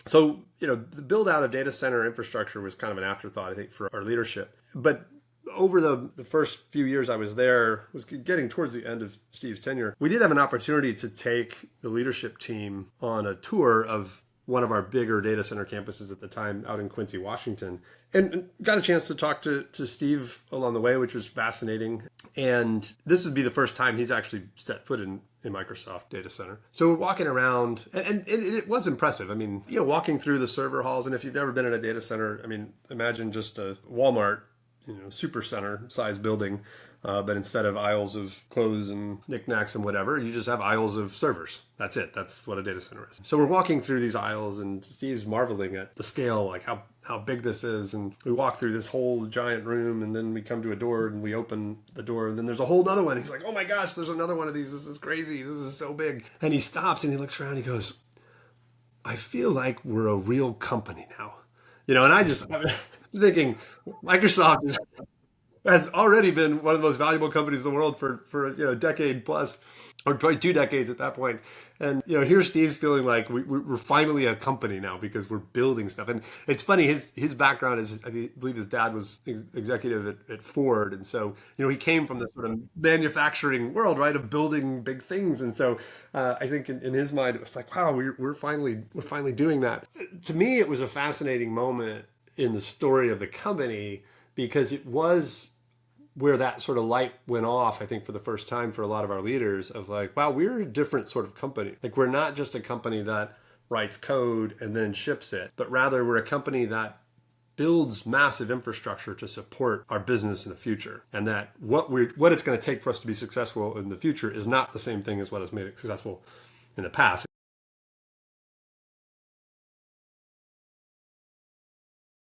So, the build out of data center infrastructure was kind of an afterthought, I think, for our leadership. But over the first few years I was there, was getting towards the end of Steve's tenure, we did have an opportunity to take the leadership team on a tour of one of our bigger data center campuses at the time out in Quincy, Washington, and got a chance to talk to Steve along the way, which was fascinating. And this would be the first time he's actually set foot in Microsoft data center. So we're walking around, and it was impressive. I mean, walking through the server halls, and if you've never been in a data center, I mean, imagine just a Walmart, super center size building, but instead of aisles of clothes and knickknacks and whatever, you just have aisles of servers. That's it. That's what a data center is. So we're walking through these aisles, and Steve's marveling at the scale, like how big this is. And we walk through this whole giant room, and then we come to a door, and we open the door, and then there's a whole other one. He's like, "Oh my gosh, there's another one of these. This is crazy. This is so big." And he stops and he looks around. And he goes, "I feel like we're a real company now." And I'm thinking, Microsoft has already been one of the most valuable companies in the world for a decade plus, or probably 2 decades at that point. And here Steve's feeling like we're finally a company now because we're building stuff. And it's funny, his background is, I believe his dad was executive at Ford, and so he came from the sort of manufacturing world, right, of building big things. And so I think in his mind it was like, wow, we're finally doing that. To me, it was a fascinating moment in the story of the company because it was where that sort of light went off, I think, for the first time for a lot of our leaders of like, wow, we're a different sort of company. Like, we're not just a company that writes code and then ships it, but rather we're a company that builds massive infrastructure to support our business in the future. And that what it's going to take for us to be successful in the future is not the same thing as what has made it successful in the past.